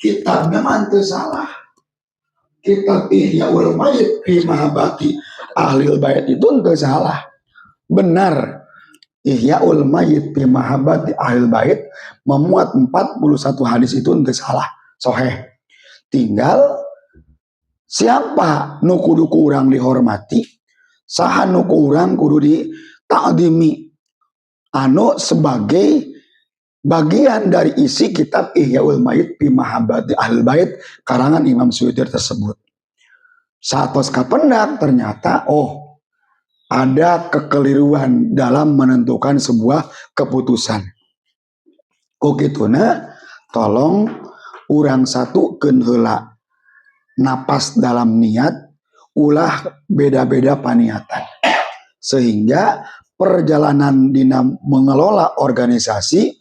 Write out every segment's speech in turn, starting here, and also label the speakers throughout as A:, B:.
A: kitabnya mantu salah. Kitab Ihyaul Mayit fi Mahabbati Ahlil Bait itu ente salah. Benar. Ihyaul Mayit fi Mahabbati Ahlil Bait memuat 41 hadis itu ente salah. Soheh. Tinggal siapa nu kudu kurang dihormati, saha nu kurang kudu ditakdimi. Anu sebagai bagian dari isi kitab Ihyaul Mayit fi Mahabbati Ahlil Bait karangan Imam Suyuti tersebut. Satos kapendak ternyata ada kekeliruan dalam menentukan sebuah keputusan. Kukituna tolong urang satukeun heula napas dalam niat, ulah beda-beda paniatan. Sehingga perjalanan dina mengelola organisasi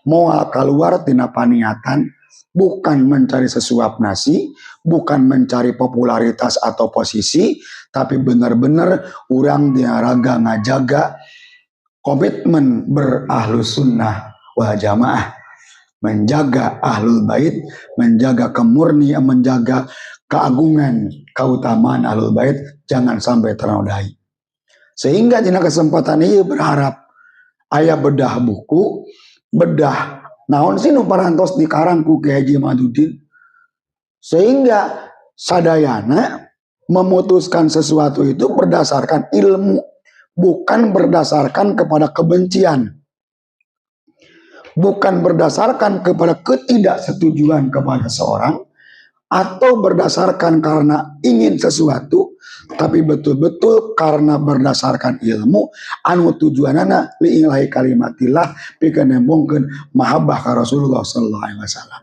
A: moal keluar tina paniatan bukan mencari sesuap nasi, bukan mencari popularitas atau posisi, tapi benar-benar urang diaraga ngajaga komitmen berahlus sunnah wal jamaah, menjaga ahlul bait, menjaga kemurnian, menjaga keagungan, keutamaan ahlul bait jangan sampai ternodai. Sehingga dina kesempatan ini berharap aya bedah buku, bedah naon sih nu parantos dikarang ku Kiai Haji Madudin, sehingga sadayana memutuskan sesuatu itu berdasarkan ilmu, bukan berdasarkan kepada kebencian, bukan berdasarkan kepada ketidaksetujuan kepada seorang, atau berdasarkan karena ingin sesuatu, tapi betul-betul karena berdasarkan ilmu anu tujuanana liilahi kalimatillah pikeun nembongkeun mahabbah ka Rasulullah sallallahu alaihi wasallam.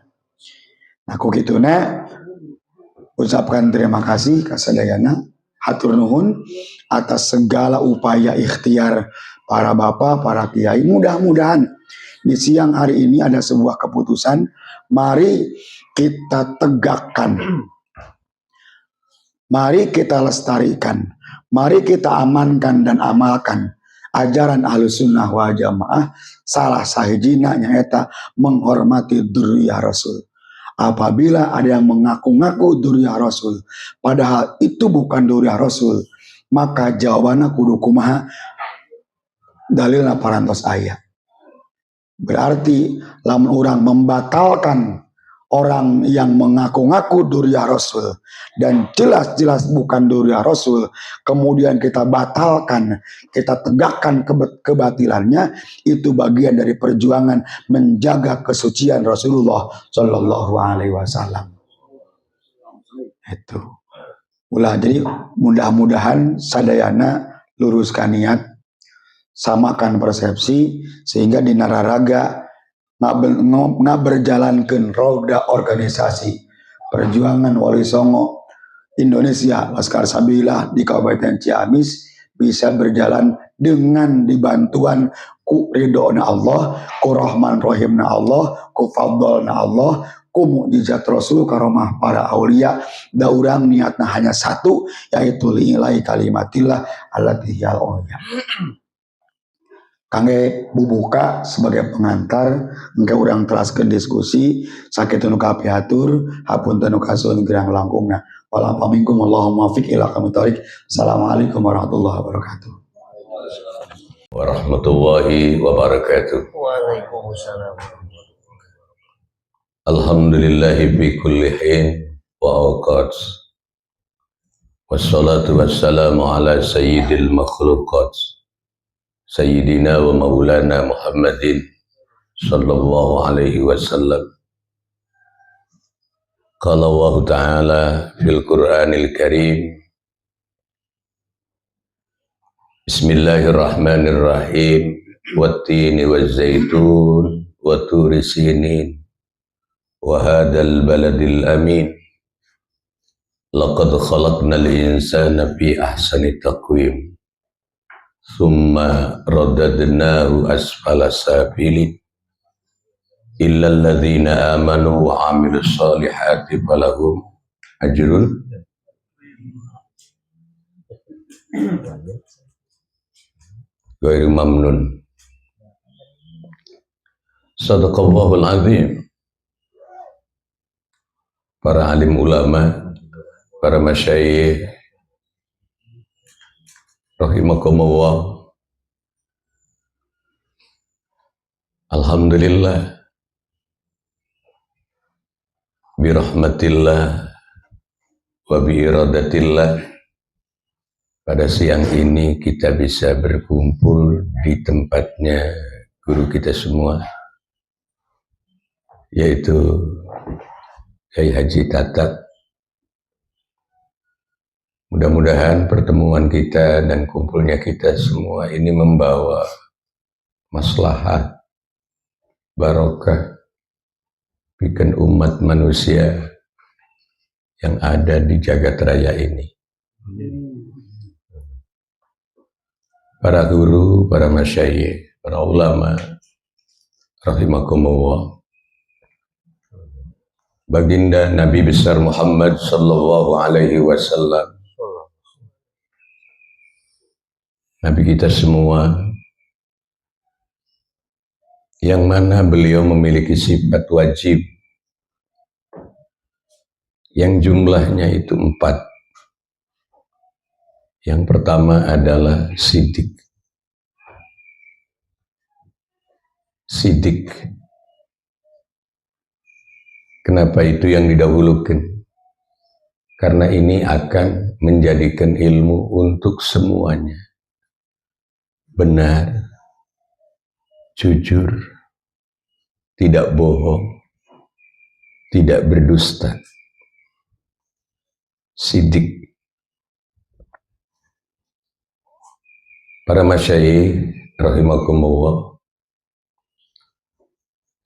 A: Nah kukituna ucapkan terima kasih ka sadayana, hatur nuhun atas segala upaya ikhtiar para bapak, para kiai. Mudah-mudahan di siang hari ini ada sebuah keputusan, mari kita tegakkan, mari kita lestarikan, mari kita amankan dan amalkan ajaran Ahlus Sunnah wal Jamaah. Salah sahijina nyaeta menghormati dzurriyyah Rasul. Apabila ada yang mengaku-ngaku dzurriyyah Rasul padahal itu bukan dzurriyyah Rasul, maka jawabanna kudu kumaha? Dalilna parantos aya. Berarti lamun urang membatalkan orang yang mengaku-ngaku dzurriyyah Rasul dan jelas-jelas bukan dzurriyyah Rasul, kemudian kita batalkan, kita tegakkan kebatilannya, itu bagian dari perjuangan menjaga kesucian Rasulullah Shallallahu Alaihi Wasallam. Itu ulah, jadi mudah-mudahan sadayana luruskan niat, samakan persepsi, sehingga di nararaga berjalankan roda organisasi perjuangan Wali Songo Indonesia Laskar Sabillah di Kabupaten Ciamis bisa berjalan dengan dibantuan ku ridho'na Allah, ku rahman rahimna Allah, ku fadlna Allah, ku mukjizat Rasul, karomah para aulia. Da urang niatna hanya satu, yaitu lillahi kalimatillah allati hiyal ulya. Kangge bubuka sebagai pengantar, engke urang teraskeun diskusi, sakitu nu kapiatur, hapunten nu kasuhun gerang langkungna. Wala pamingkum Allahumma fiq ila kamit thoriq. Assalamualaikum warahmatullahi wabarakatuh.
B: Warahmatullahi wabarakatuh.
C: Waalaikumsalam.
B: Alhamdulillahi fi kulli hin wa awqat. Wassalatu wassalamu ala sayyidil makhluqat. Sayyidina wa maulana Muhammadin sallallahu alaihi wasallam. Qala Allah Ta'ala fil Qur'anil Karim. Bismillahirrahmanirrahim. Wattini wazzaitun wa turi sinin wa hadzal baladil amin. Laqad khalaqnal insana fi ahsani taqwim. Thumma radadnahu asfala safilin illal ladzina amanu wa amilus solihati falahum ajrun ghairu mamnun. Sadaqallahul azim. para alim ulama, para masyayikh, rahimakumullah. Alhamdulillah, birahmatillah wa biiradatillah, pada siang ini kita bisa berkumpul di tempatnya guru kita semua, yaitu Kyai Haji Tatat. Mudah-mudahan pertemuan kita dan kumpulnya kita semua ini membawa maslahat, barokah, bikin umat manusia yang ada di jagat raya ini. Para guru, para masyayikh, para ulama, rahimakumullah. Baginda Nabi besar Muhammad sallallahu alaihi wasallam, Nabi kita semua, yang mana beliau memiliki sifat wajib yang jumlahnya itu 4. Yang pertama adalah sidik. Sidik. Kenapa itu yang didahulukan? Karena ini akan menjadikan ilmu untuk semuanya benar, jujur, tidak bohong, tidak berdusta. Sidik. Para masyayikh rahimakumullah,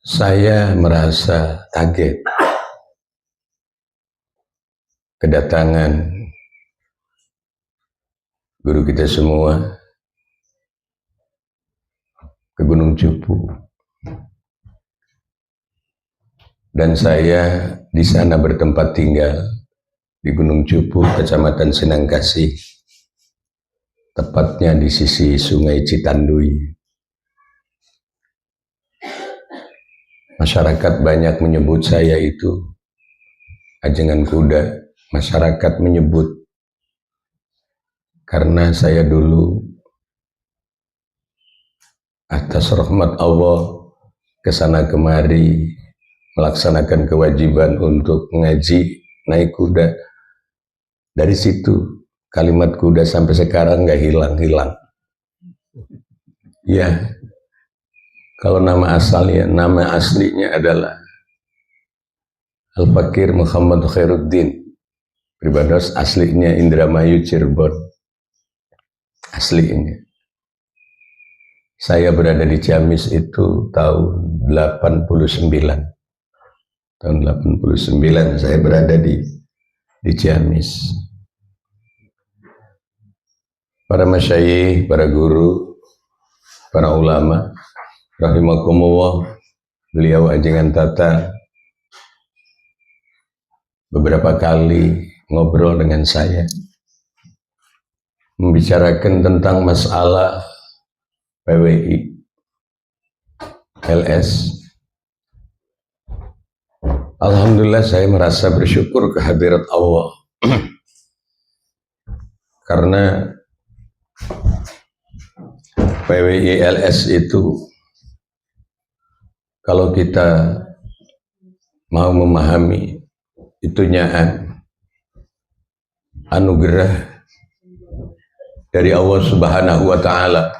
B: saya merasa kaget kedatangan guru kita semua ke Gunung Cupu, dan saya di sana bertempat tinggal di Gunung Cupu, Kecamatan Senangkasih, tepatnya di sisi Sungai Citandui. Masyarakat banyak menyebut saya itu ajengan kuda. Masyarakat menyebut karena saya dulu atas rahmat Allah kesana kemari melaksanakan kewajiban untuk ngaji naik kuda. Dari situ kalimat kuda sampai sekarang nggak hilang-hilang. Ya, kalau nama aslinya adalah Al-Fakir Muhammad Khairuddin. Pribados aslinya Indramayu Cirebon. Aslinya. Saya berada di Ciamis itu tahun 89. Tahun 89 saya berada di Ciamis. Para masyayikh, para guru, para ulama, rahimakumullah, beliau ajengan tata beberapa kali ngobrol dengan saya, membicarakan tentang masalah PWI LS. Alhamdulillah, saya merasa bersyukur kehadirat Allah karena PWI LS itu kalau kita mau memahami itu anugerah dari Allah Subhanahu wa Ta'ala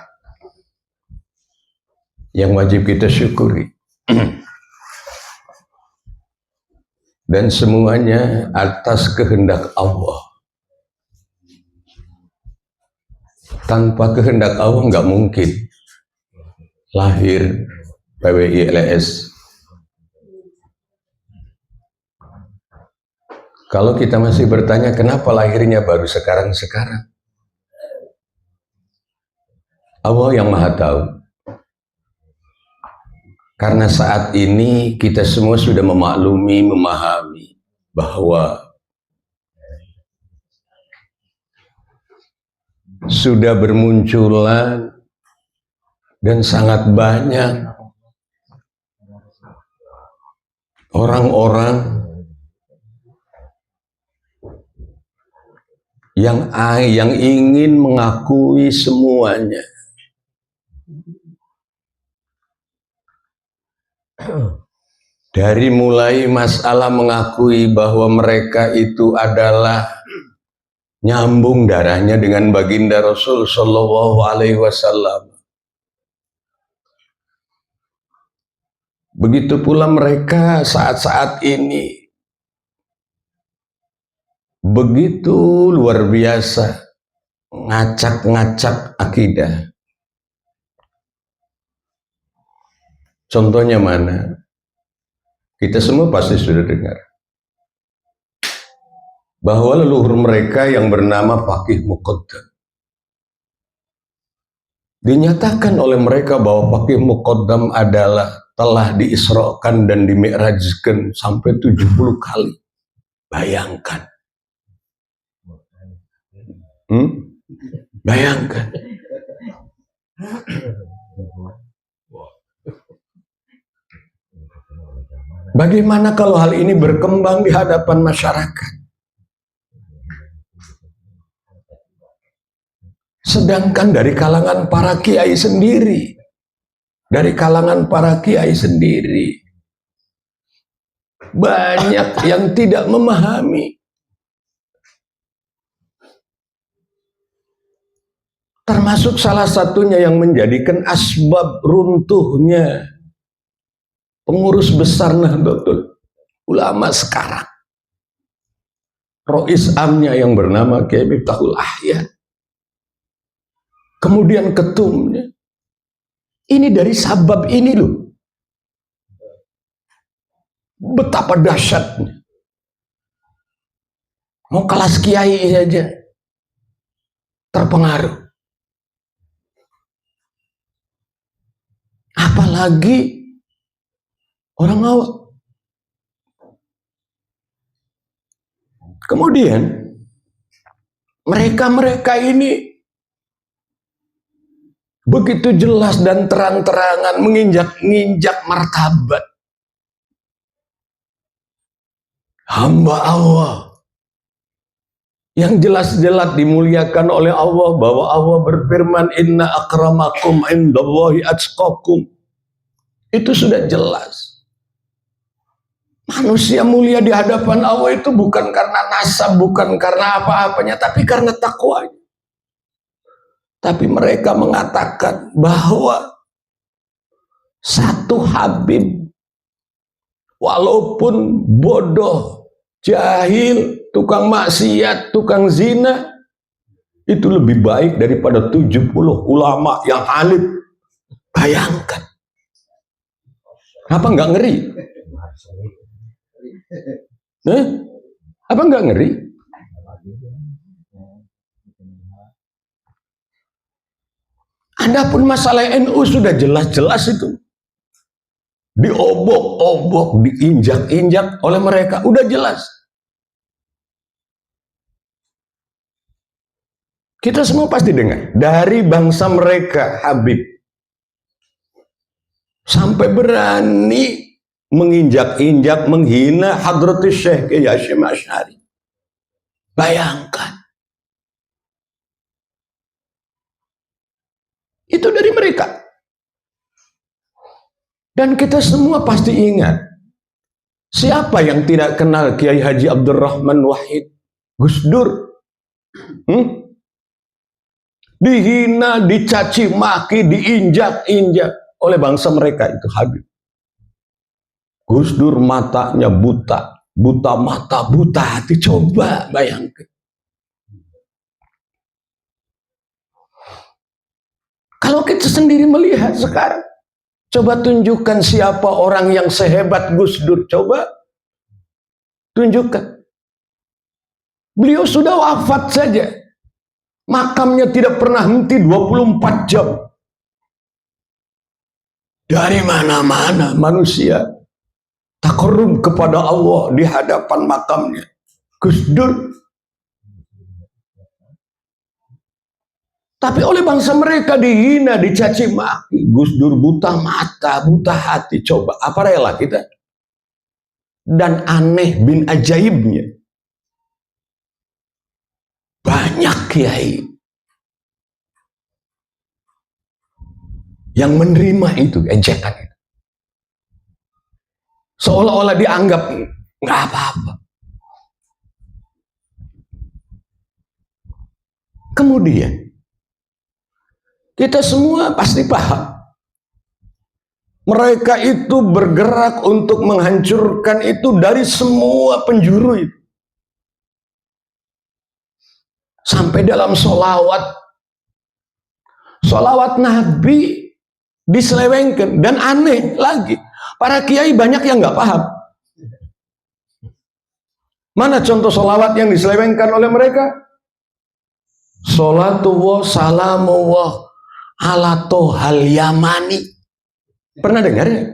B: yang wajib kita syukuri. Dan semuanya atas kehendak Allah. Tanpa kehendak Allah nggak mungkin lahir PWI LS. Kalau kita masih bertanya kenapa lahirnya baru sekarang-sekarang, Allah yang Maha Tahu. Karena saat ini kita semua sudah memaklumi, memahami bahwa sudah bermunculan dan sangat banyak orang-orang yang ingin mengakui semuanya. Dari mulai masalah mengakui bahwa mereka itu adalah nyambung darahnya dengan baginda Rasul Shallallahu Alaihi Wasallam. Begitu pula mereka saat-saat ini begitu luar biasa ngacak-ngacak akidah. Contohnya mana? Kita semua pasti sudah dengar bahwa leluhur mereka yang bernama Faqih Muqaddam, dinyatakan oleh mereka bahwa Faqih Muqaddam adalah telah diisrakan dan dimi'rajkan sampai 70 kali. Bayangkan. Bayangkan. Bagaimana kalau hal ini berkembang di hadapan masyarakat? Sedangkan dari kalangan para kiai sendiri, banyak yang tidak memahami. Termasuk salah satunya yang menjadikan asbab runtuhnya pengurus besar Nahdlatul Ulama sekarang, Rois Amnya yang bernama Kiai Miftahul Ahya, kemudian ketumnya. Ini dari sabab ini loh. Betapa dahsyatnya. Mau kelas kiai saja terpengaruh. Apalagi orang awam. Kemudian mereka ini begitu jelas dan terang-terangan menginjak martabat hamba Allah yang jelas-jelas dimuliakan oleh Allah, bahwa Allah berfirman inna akramakum indallahi atqakum. Itu sudah jelas. Manusia mulia di hadapan Allah itu bukan karena nasab, bukan karena apa-apanya, tapi karena takwanya. Tapi mereka mengatakan bahwa satu Habib, walaupun bodoh, jahil, tukang maksiat, tukang zina, itu lebih baik daripada 70 ulama yang alim. Bayangkan. Apa nggak ngeri? Apa nggak ngeri? Adapun masalah NU sudah jelas-jelas itu. Diobok-obok, diinjak-injak oleh mereka. Udah jelas. Kita semua pasti dengar. Dari bangsa mereka, Habib. Sampai berani menginjak-injak, menghina Hadratus Syekh Kiai Hasyim Asy'ari. Bayangkan. Itu dari mereka. Dan kita semua pasti ingat. Siapa yang tidak kenal Kiai Haji Abdurrahman Wahid? Gus Dur. Dihina, dicaci maki, diinjak-injak oleh bangsa mereka itu Habib. Gus Dur matanya buta, buta mata, buta hati. Coba bayangkan. Kalau kita sendiri melihat sekarang, coba tunjukkan siapa orang yang sehebat Gus Dur. Coba tunjukkan. Beliau sudah wafat saja. Makamnya tidak pernah henti 24 jam. Dari mana-mana manusia takarrub kepada Allah di hadapan makamnya Gus Dur. Tapi oleh bangsa mereka dihina, dicaci maki. Gus Dur buta mata, buta hati. Coba, apa rela kita? Dan aneh bin ajaibnya, banyak kiai yang menerima itu ejekan itu, seolah-olah dianggap nggak apa-apa. Kemudian kita semua pasti paham, mereka itu bergerak untuk menghancurkan itu dari semua penjuru itu. Sampai dalam solawat Nabi diselewengkan. Dan aneh lagi, para kiai banyak yang nggak paham. Mana contoh solawat yang diselewengkan oleh mereka? Salatullah salamullah ala tohal yamani. Pernah dengar ya?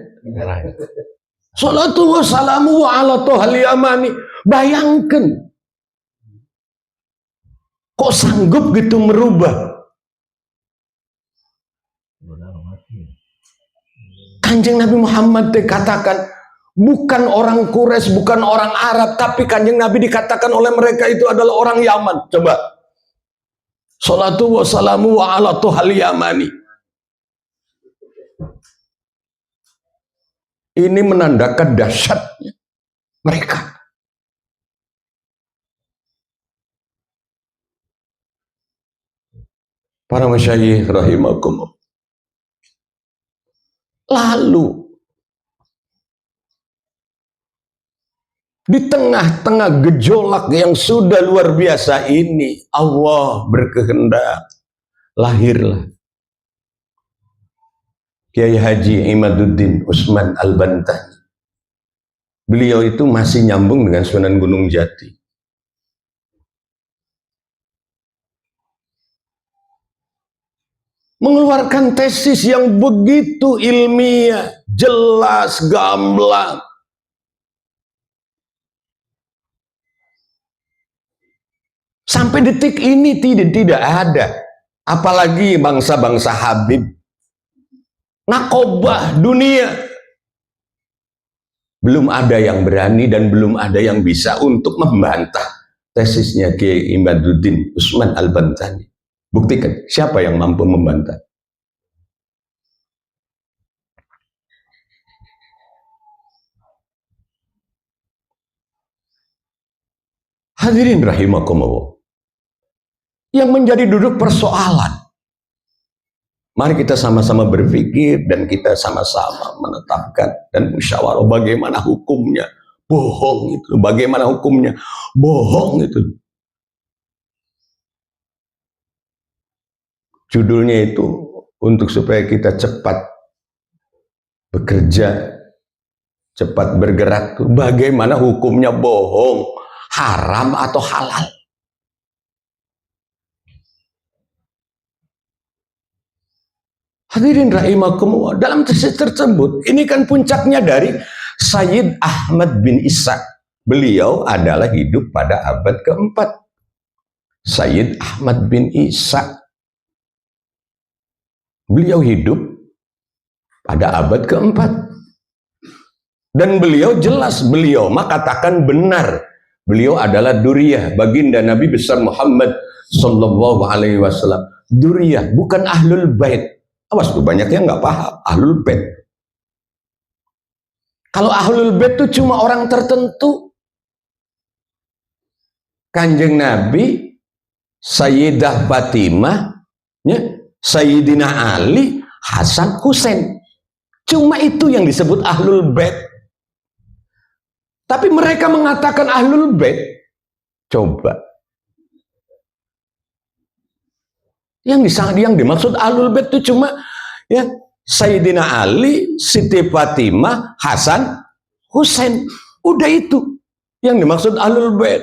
B: Salatullah salamullah ala tohal yamani. Bayangkan, kok sanggup gitu merubah? Kanjeng Nabi Muhammad dikatakan bukan orang Quraisy, bukan orang Arab, tapi Kanjeng Nabi dikatakan oleh mereka itu adalah orang Yaman. Coba. Salatu wa salamu wa ala tuhal yamani. Ini menandakan dahsyatnya mereka. Para masyayikh rahimakumullah. Lalu di tengah-tengah gejolak yang sudah luar biasa ini, Allah berkehendak lahirlah Kiai Haji Imaduddin Usman Al-Bantani. Beliau itu masih nyambung dengan Sunan Gunung Jati. Mengeluarkan tesis yang begitu ilmiah, jelas, gamblang. Sampai detik ini tidak ada. Apalagi bangsa-bangsa Habib. Nakobah dunia. Belum ada yang berani dan belum ada yang bisa untuk membantah tesisnya Kiai Imaduddin Usman Al-Bantani. Buktikan, siapa yang mampu membantah? Hadirin rahimakumullah. Yang menjadi duduk persoalan, mari kita sama-sama berpikir dan kita sama-sama menetapkan dan musyawarah bagaimana hukumnya. Bohong itu, bagaimana hukumnya? Bohong itu. Judulnya itu untuk supaya kita cepat bekerja, cepat bergerak. Bagaimana hukumnya bohong, haram atau halal? Hadirin rahimakumullah, dalam tesis tersebut, ini kan puncaknya dari Sayyid Ahmad bin Isa. Beliau adalah hidup pada abad keempat. Sayyid Ahmad bin Isa. Beliau hidup pada abad keempat. Dan beliau jelas, beliau katakan benar. Beliau adalah duriyah, baginda Nabi besar Muhammad sallallahu alaihi wasallam. Duriyah, bukan ahlul bait. Awas tuh, banyak yang nggak paham ahlul bait. Kalau ahlul bait itu cuma orang tertentu. Kanjeng Nabi, Sayyidah Fatimah, ya, Sayyidina Ali, Hasan, Husain. Cuma itu yang disebut ahlul bait. Tapi mereka mengatakan ahlul bait. Coba. Yang dimaksud ahlul bait itu cuma ya Sayyidina Ali, Siti Fatimah, Hasan, Husain. Udah itu yang dimaksud ahlul bait.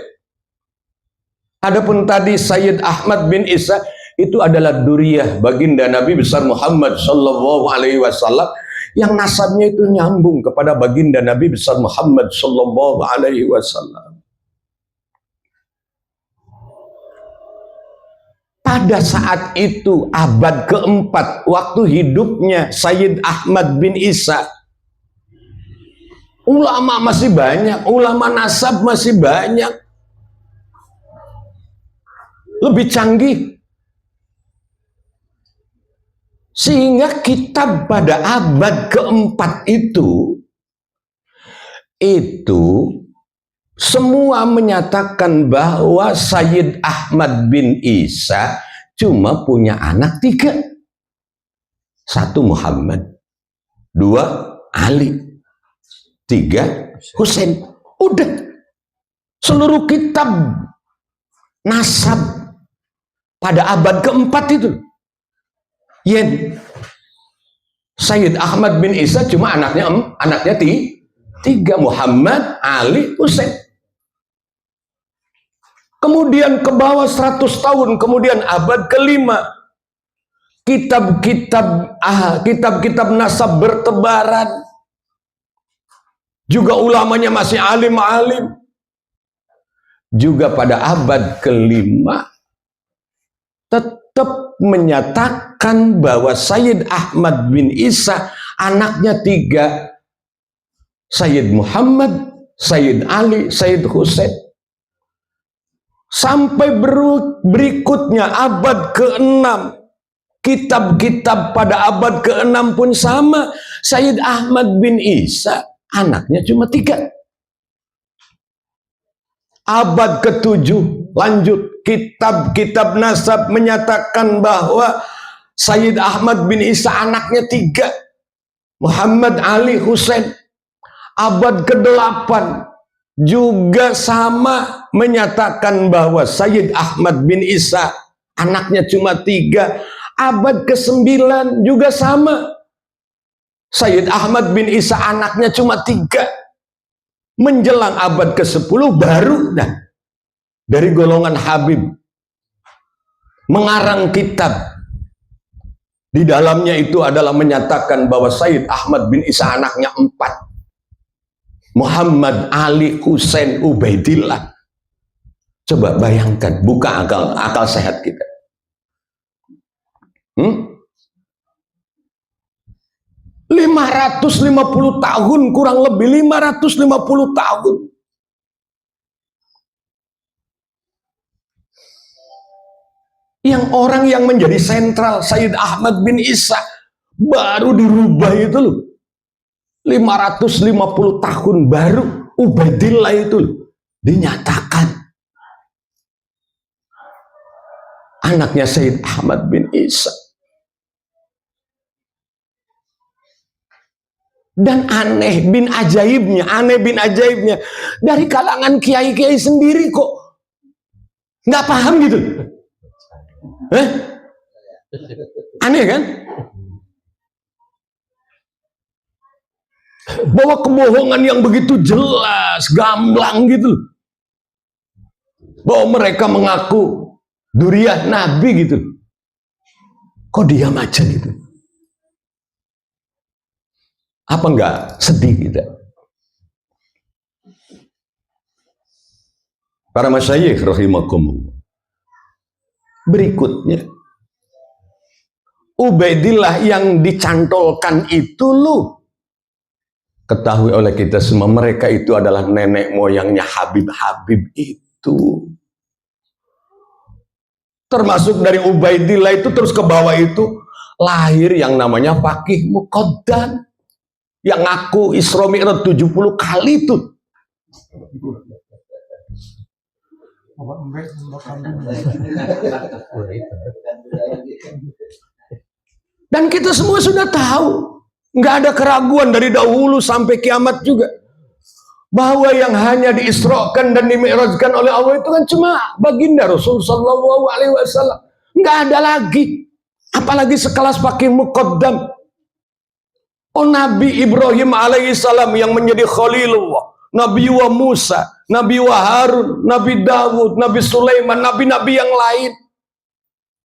B: Adapun tadi Sayyid Ahmad bin Isa itu adalah duriyah, baginda Nabi besar Muhammad sallallahu alaihi wasallam yang nasabnya itu nyambung kepada baginda Nabi besar Muhammad sallallahu alaihi wasallam. Pada saat itu abad keempat waktu hidupnya Sayyid Ahmad bin Isa, ulama masih banyak, ulama nasab masih banyak. lebih canggih. Sehingga kitab pada abad keempat itu semua menyatakan bahwa Sayyid Ahmad bin Isa cuma punya anak 3. 1 Muhammad, 2 Ali, 3 Husain. Udah. Seluruh kitab nasab pada abad keempat itu. Sayyid Ahmad bin Isa cuma anaknya 3, Muhammad, Ali, Husain. Kemudian ke bawah 100 tahun, kemudian abad kelima, kitab-kitab nasab bertebaran. Juga ulamanya masih alim-alim. Juga pada abad kelima tetap menyatakan bahwa Sayyid Ahmad bin Isa anaknya 3, Sayyid Muhammad, Sayyid Ali, Sayyid Husain. Sampai berikutnya abad ke-6, kitab-kitab pada abad ke-6 pun sama. Sayyid Ahmad bin Isa anaknya cuma 3. Abad ke-7 lanjut, kitab-kitab nasab menyatakan bahwa Sayyid Ahmad bin Isa anaknya 3, Muhammad, Ali, Husain. Abad ke-8 juga sama menyatakan bahwa Sayyid Ahmad bin Isa anaknya cuma 3. Abad ke-9 juga sama, Sayyid Ahmad bin Isa anaknya cuma 3. Menjelang abad ke-10 baru dari golongan Habib mengarang kitab. Di dalamnya itu adalah menyatakan bahwa Sayyid Ahmad bin Isa anaknya 4. Muhammad, Ali, Husain, Ubaidillah. Coba bayangkan, buka akal sehat kita. 550 tahun, kurang lebih 550 tahun. Yang orang yang menjadi sentral Sayyid Ahmad bin Isa baru dirubah itu loh. 550 tahun baru Ubaidillah itu loh, dinyatakan anaknya Sayyid Ahmad bin Isa. Dan aneh bin ajaibnya dari kalangan kiai-kiai sendiri kok nggak paham gitu. Aneh kan? Bahwa kebohongan yang begitu jelas, gamblang gitu. Bahwa mereka mengaku duriah Nabi gitu. Kok diam aja gitu? Apa enggak sedih kita? Para masyayikh rahimakumullah. Berikutnya, Ubaidillah yang dicantolkan itu loh, ketahui oleh kita semua, mereka itu adalah nenek moyangnya Habib-Habib itu. Termasuk dari Ubaidillah itu terus ke bawah itu lahir yang namanya Faqih Muqaddam yang ngaku Isra Mi'raj 70 kali itu. Dan kita semua sudah tahu, nggak ada keraguan dari dahulu sampai kiamat juga, bahwa yang hanya diisrokan dan dimi'rajkan oleh Allah itu kan cuma baginda Rasul sallallahu alaihi wasallam. Nggak ada lagi, apalagi sekelas Faqih Muqaddam. Oh, Nabi Ibrahim alaihissalam yang menjadi Khalilullah, Nabi wa Musa, Nabi wa Harun, Nabi Dawud, Nabi Sulaiman, nabi-nabi yang lain,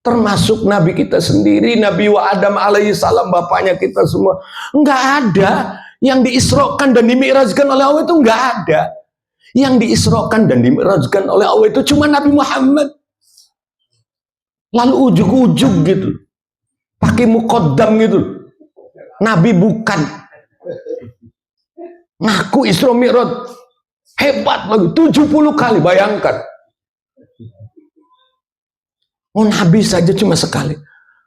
B: termasuk Nabi kita sendiri, Nabi wa Adam alaihissalam, bapaknya kita semua. Enggak ada yang diisrokan dan dimi'rajkan oleh Allah, itu enggak ada. Yang diisrokan dan dimi'rajkan oleh Allah itu cuma Nabi Muhammad. Lalu ujug-ujug gitu, pakai muqaddam gitu. Nabi bukan, ngaku Isra Mi'raj, hebat lagi 70 kali, bayangkan. Oh, Nabi saja cuma sekali.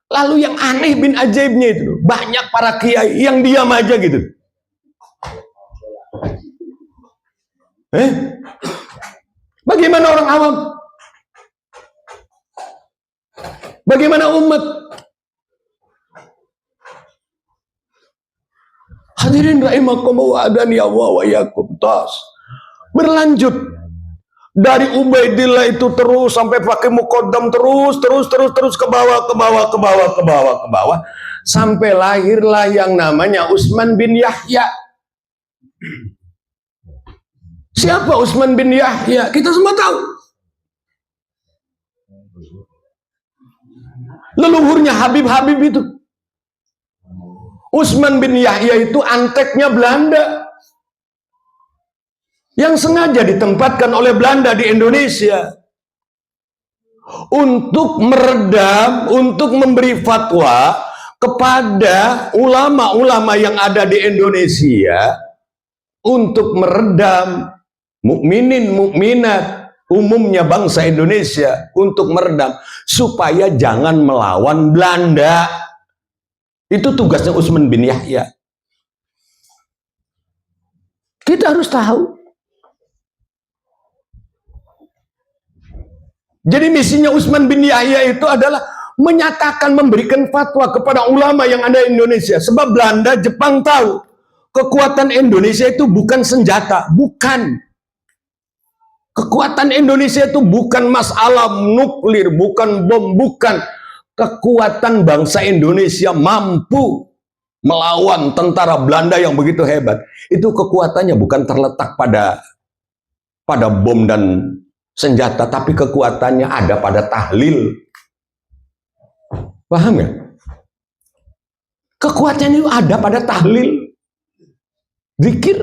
B: Lalu yang aneh bin ajaibnya itu, banyak para kiai yang diam aja gitu. Bagaimana orang awam? Bagaimana umat? Hadirin rahimakumullah adani Allah wa yakum. Berlanjut dari Ubaidillah itu terus sampai pakai muqaddam terus ke bawah sampai lahirlah yang namanya Utsman bin Yahya. Siapa Utsman bin Yahya? Kita semua tahu. Leluhurnya Habib-Habib itu. Utsman bin Yahya itu anteknya Belanda yang sengaja ditempatkan oleh Belanda di Indonesia untuk meredam, untuk memberi fatwa kepada ulama-ulama yang ada di Indonesia untuk meredam mukminin mukminat umumnya bangsa Indonesia, untuk meredam supaya jangan melawan Belanda. Itu tugasnya Utsman bin Yahya. Kita harus tahu. Jadi misinya Utsman bin Yahya itu adalah menyatakan, memberikan fatwa kepada ulama yang ada di Indonesia. Sebab Belanda, Jepang tahu kekuatan Indonesia itu bukan senjata, bukan. Kekuatan Indonesia itu bukan masalah nuklir, bukan bom, bukan. Kekuatan bangsa Indonesia mampu melawan tentara Belanda yang begitu hebat. Itu kekuatannya bukan terletak pada bom dan senjata, tapi kekuatannya ada pada tahlil. Paham ya? Kekuatannya itu ada pada tahlil, zikir.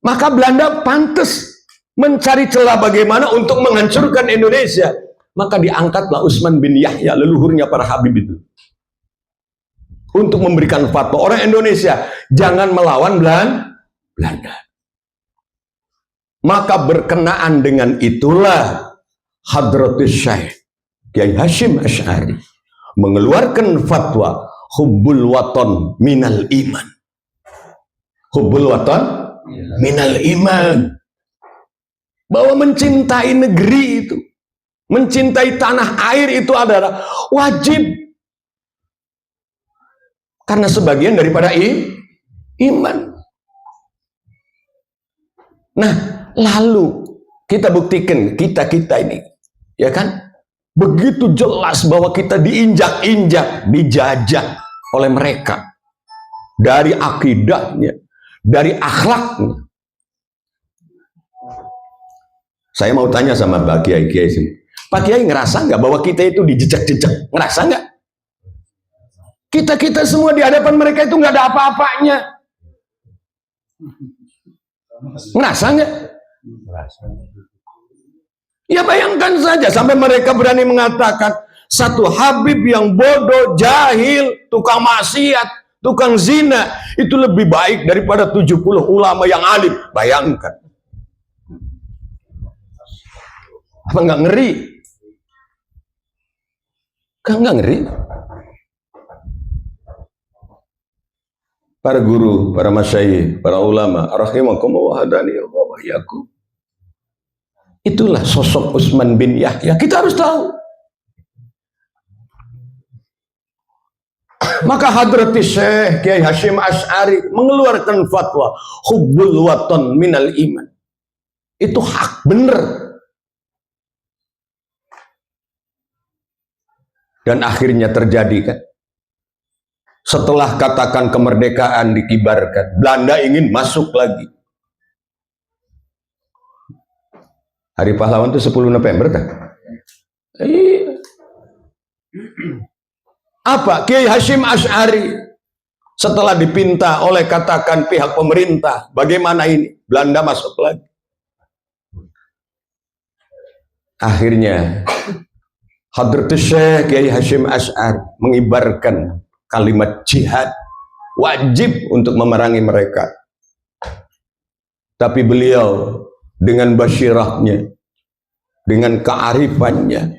B: Maka Belanda pantas mencari celah bagaimana untuk menghancurkan Indonesia. Maka diangkatlah Utsman bin Yahya, leluhurnya para Habib itu, untuk memberikan fatwa orang Indonesia jangan melawan Belanda. Maka berkenaan dengan itulah Hadratus Syekh Kiai Hasyim Asy'ari mengeluarkan fatwa hubbul waton minal iman. Hubbul waton minal iman. Bahwa mencintai negeri itu, mencintai tanah air itu adalah wajib. Karena sebagian daripada iman. Nah, lalu kita buktikan, kita ini, ya kan, begitu jelas bahwa kita diinjak-injak, dijajah oleh mereka dari akidahnya, dari akhlaknya. Saya mau tanya sama Pak Kiai sini, Pak Kiai ngerasa nggak bahwa kita itu dijejak-jejak? Ngerasa nggak? Kita semua di hadapan mereka itu nggak ada apa-apanya. Ngerasa nggak? Ya bayangkan saja sampai mereka berani mengatakan satu Habib yang bodoh, jahil, tukang maksiat, tukang zina itu lebih baik daripada 70 ulama yang alim. Bayangkan. Apa nggak ngeri? Kan nggak ngeri? Para guru, para masyayikh, para ulama, rahimakumullah hadani Allah wa iyyakum. Itulah sosok Utsman bin Yahya. Kita harus tahu. Maka Hadratus Syekh Kiai Hasyim Asy'ari mengeluarkan fatwa hubbul waton minal iman. Itu hak, benar. Dan akhirnya terjadi kan. Setelah katakan kemerdekaan dikibarkan, Belanda ingin masuk lagi. Hari Pahlawan itu 10 November kan? Apa? Kiai Hasyim Asy'ari setelah dipinta oleh katakan pihak pemerintah, bagaimana ini? Belanda masuk lagi. Akhirnya Hadratus Syekh Kiai Hasyim Asy'ari mengibarkan kalimat jihad, wajib untuk memerangi mereka. Tapi beliau dengan basyirahnya, dengan kearifannya,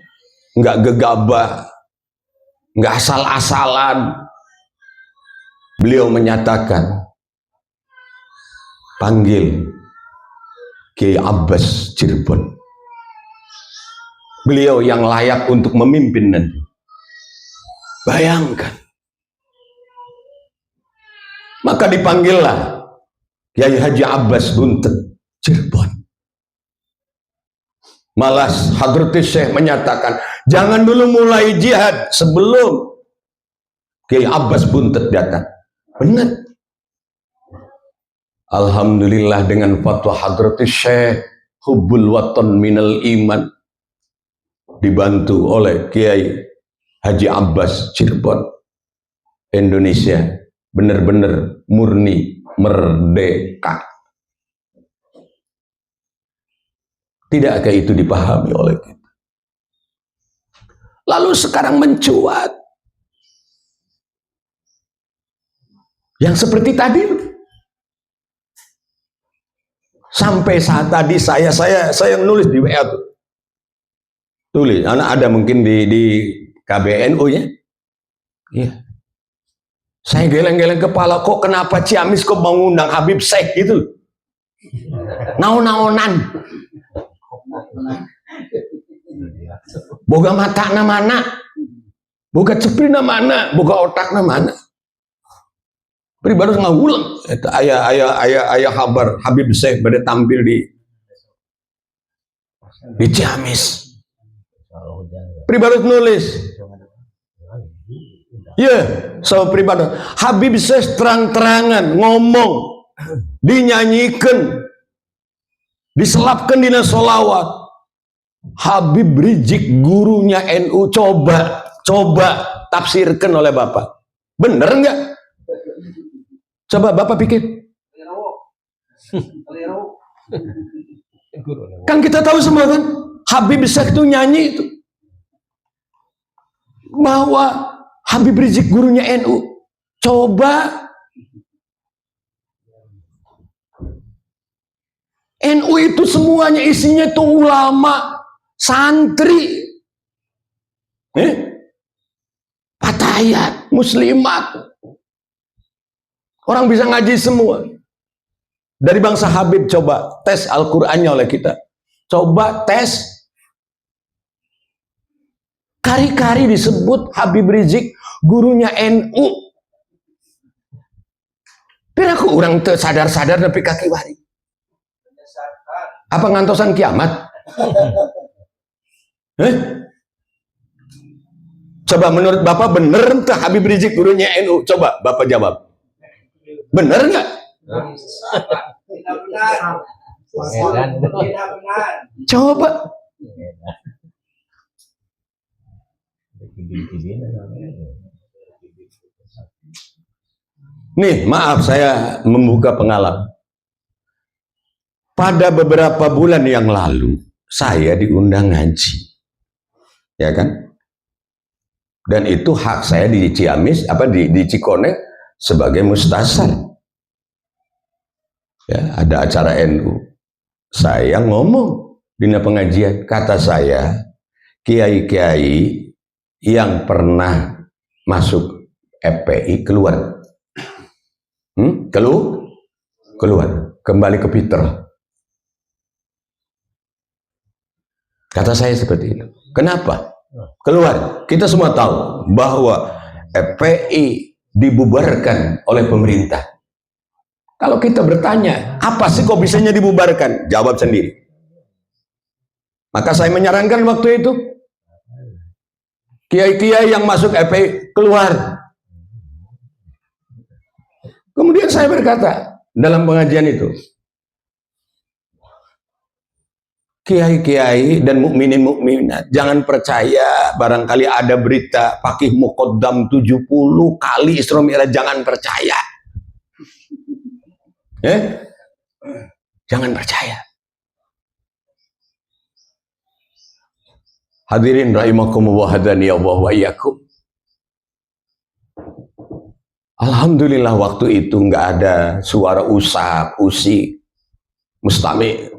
B: nggak gegabah, nggak asal-asalan. Beliau menyatakan, panggil Kiai Abbas Cirebon. Beliau yang layak untuk memimpin nanti. Bayangkan. Maka dipanggillah Kiai Haji Abbas Buntet Cirebon. Malas Hadratus Syekh menyatakan, jangan dulu mulai jihad sebelum Kiai Abbas Buntet datang. Benar. Alhamdulillah dengan fatwa Hadratus Syekh, hubbul watan minal iman, dibantu oleh Kiai Haji Abbas Cirebon, Indonesia benar-benar murni merdeka. Tidakkah itu dipahami oleh kita? Lalu sekarang mencuat yang seperti tadi. Sampai saat tadi saya nulis di WA tuh. Tulis, anak ada mungkin di KBNU ya. Iya. Saya geleng-geleng kepala, kok kenapa Ciamis kok mau ngundang Habib Syekh gitu? Naon-naonan. Boga mata na mana? Boga cepina mana? Boga otak na mana? Pribadi ngawulang. Itu ayah kabar Habib Syekh pada tampil di Ciamis. Pribadi nulis. Ya, so pribadi. Habib Syekh terang-terangan ngomong, dinyanyikan, diselapkan dina solawat. Habib Rizik gurunya NU, coba tafsirkan oleh Bapak. Bener nggak? Coba Bapak pikir. Kan kita tahu semua kan, Habib Syekh itu nyanyi itu bahwa Habib Rizik gurunya NU. Coba NU itu semuanya isinya itu ulama, santri, fatayat, muslimat. Orang bisa ngaji semua. Dari bangsa Habib, coba tes Al-Qur'annya oleh kita. Coba tes. Kari-kari disebut Habib Rizik gurunya NU. Piraku orang sadar-sadar nepi kaki wari. Apa ngantosan kiamat? Coba menurut Bapak bener entah Habib Rizik gurunya NU? Coba Bapak jawab. Bener nggak?
C: Tidak benar. Tidak benar.
B: Coba. Nih, maaf saya membuka pengalaman. Pada beberapa bulan yang lalu, saya diundang ngaji. Ya kan? Dan itu hak saya di Ciamis, di Cikoneng sebagai mustasar. Ya, ada acara NU. Saya ngomong di pengajian, kata saya, kiai-kiai yang pernah masuk FPI keluar. Keluar, kembali ke Peter. Kata saya seperti itu. Kenapa? Keluar. Kita semua tahu bahwa FPI dibubarkan oleh pemerintah. Kalau kita bertanya, apa sih kok bisanya dibubarkan? Jawab sendiri. Maka saya menyarankan waktu itu, kiai-kiai yang masuk FPI keluar. Kemudian saya berkata dalam pengajian itu, kiai-kiai dan mukminin mukminat, jangan percaya barangkali ada berita Fakih Muqaddam 70 kali Isra Mi'raj, jangan percaya. Jangan percaya. Hadirin rahimakumullah hadani Allah wa iyyakum. Alhamdulillah waktu itu nggak ada suara usap, usik, mustami.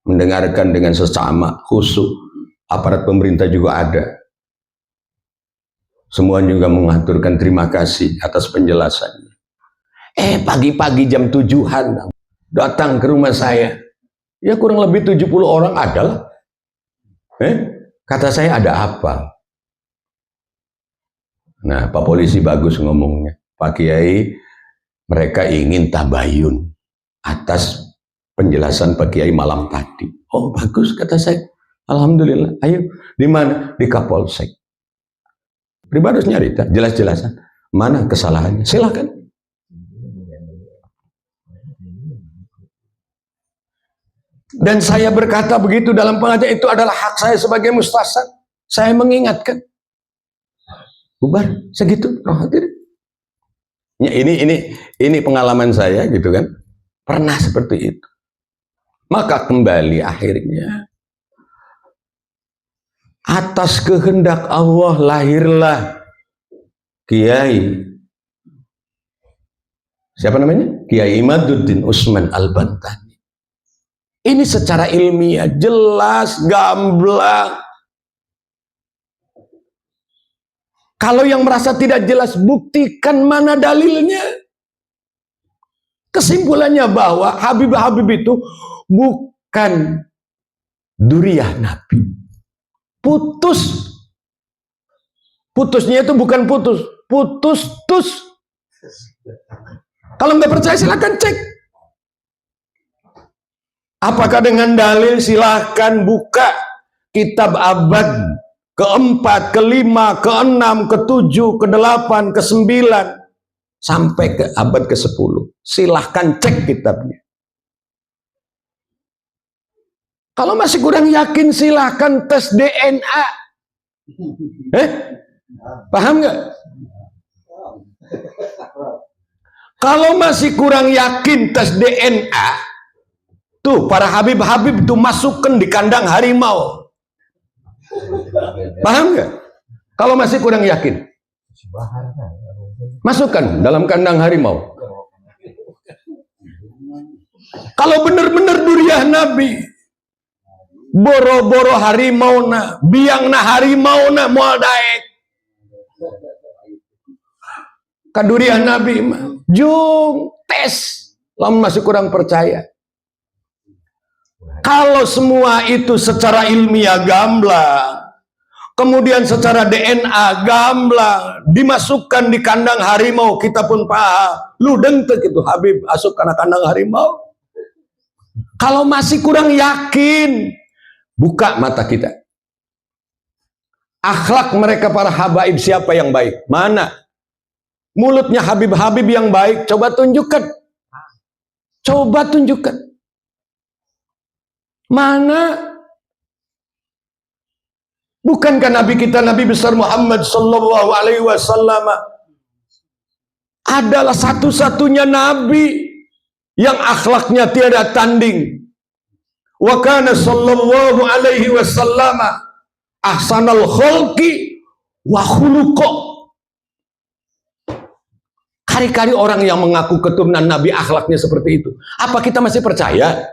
B: mendengarkan dengan sesama, khusyuk. Aparat pemerintah juga ada. Semua juga mengaturkan terima kasih atas penjelasannya. Pagi-pagi jam 7-an datang ke rumah saya. Ya kurang lebih 70 orang adalah. Kata saya, ada apa? Nah, Pak Polisi bagus ngomongnya. Pak Kiai, mereka ingin tabayun atas penjelasan Pak Kiai malam tadi. Oh bagus, kata saya. Alhamdulillah. Ayo, di mana? Di Kapolsek. Pribadi harus nyari, jelas-jelasan. Mana kesalahannya? Silakan. Dan saya berkata begitu dalam pengajian, itu adalah hak saya sebagai mustasad. Saya mengingatkan. Bubar, segitu. Ya, ini pengalaman saya gitu kan. Pernah seperti itu. Maka kembali akhirnya atas kehendak Allah lahirlah Kiai. Siapa namanya? Kiai Imaduddin Usman Al-Bantani. Ini secara ilmiah jelas, gamblang. Kalau yang merasa tidak jelas, buktikan mana dalilnya. Kesimpulannya bahwa Habib itu bukan duriyah Nabi. Putus. Putusnya itu bukan putus. Putus-tus. Kalau nggak percaya silakan cek. Apakah dengan dalil? Silahkan buka kitab abad keempat, kelima, keenam, ketujuh, kedelapan, kesembilan, sampai ke abad ke-10. Silahkan cek kitabnya. Kalau masih kurang yakin, silahkan tes DNA. Paham nggak? Kalau masih kurang yakin tes DNA, tuh para Habib tuh masukkan di kandang harimau. Paham nggak? Kalau masih kurang yakin, masukkan dalam kandang harimau. Kalau benar-benar duriyah Nabi, boro-boro harimau na, biang na harimau na, mual daek. Kaduriah Nabi mah, jung tes, lama masih kurang percaya. Kalau semua itu secara ilmiah gamblang, kemudian secara DNA gamblang, dimasukkan di kandang harimau, kita pun paham. Lu dentek itu Habib masuk karena kandang harimau. Kalau masih kurang yakin, buka mata kita. Akhlak mereka para habaib siapa yang baik? Mana? Mulutnya Habib yang baik, coba tunjukkan. Coba tunjukkan. Mana? Bukankah Nabi kita, Nabi besar Muhammad sallallahu alaihi wasallam adalah satu-satunya Nabi yang akhlaknya tiada tanding. Wa kana sallallahu alaihi wasallam ahsanal khalqi wa khuluqa. Kali-kali orang yang mengaku keturunan Nabi akhlaknya seperti itu. Apa kita masih percaya?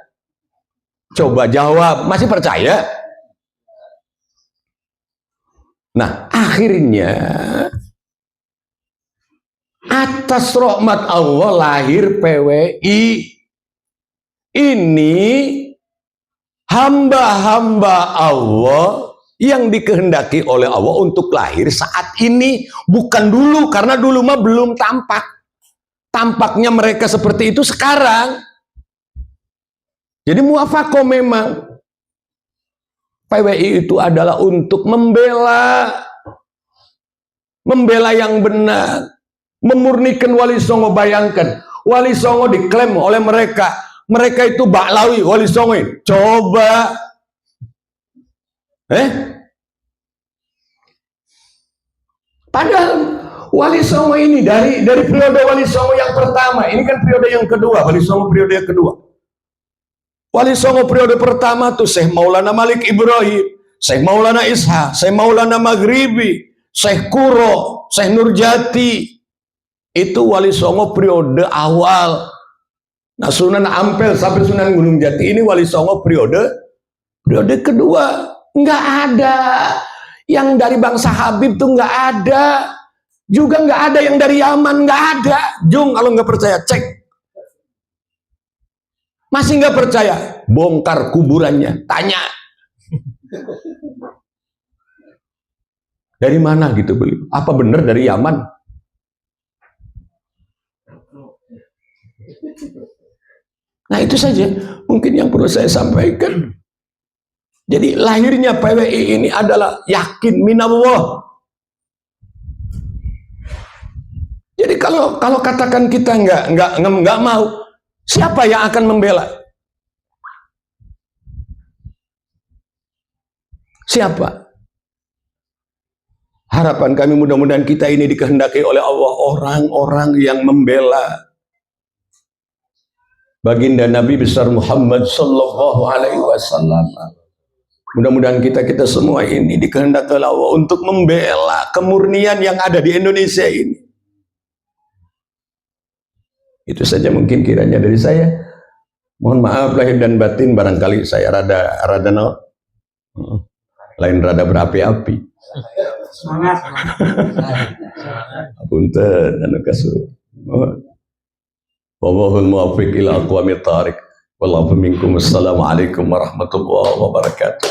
B: Coba jawab, masih percaya? Nah, akhirnya atas rahmat Allah lahir PWI. Ini hamba-hamba Allah yang dikehendaki oleh Allah untuk lahir saat ini, bukan dulu, karena dulu mah belum tampak. Tampaknya mereka seperti itu sekarang. Jadi muafakoh memang. PWI itu adalah untuk membela yang benar, memurnikan Wali Songo. Bayangkan, Wali Songo diklaim oleh mereka itu baklawi Wali Songo. Coba padahal Wali Songo ini dari periode Wali Songo yang pertama, ini kan periode yang kedua, Wali Songo periode yang kedua. Wali Songo periode pertama tuh Syekh Maulana Malik Ibrahim, Syekh Maulana Isha, Syekh Maulana Maghribi, Syekh Kuro, Syekh Nurjati. Itu Wali Songo periode awal. Nah, Sunan Ampel sampai Sunan Gunung Jati ini Wali Songo periode kedua. Nggak ada yang dari bangsa Habib tuh, nggak ada. Juga nggak ada yang dari Yaman, nggak ada. Jung, kalau nggak percaya cek. Masih nggak percaya, bongkar kuburannya, tanya. Dari mana gitu beliau? Apa benar dari Yaman? Nah, itu saja mungkin yang perlu saya sampaikan. Jadi lahirnya PWI ini adalah yakin minallah. Jadi kalau katakan kita nggak mau, siapa yang akan membela? Siapa? Harapan kami mudah-mudahan kita ini dikehendaki oleh Allah, orang-orang yang membela baginda Nabi besar Muhammad sallallahu alaihi wasallam. Mudah-mudahan kita semua ini dikehendaki oleh Allah untuk membela kemurnian yang ada di Indonesia ini. Itu saja mungkin kiranya dari saya. Mohon maaf lahir dan batin, barangkali saya rada lain rada berapi-api.
C: Semangat.
B: Punten anu kasur. Wallahul muwaffiq ila aqwamit thariq. Wallahu minkum. Assalamualaikum warahmatullahi wabarakatuh.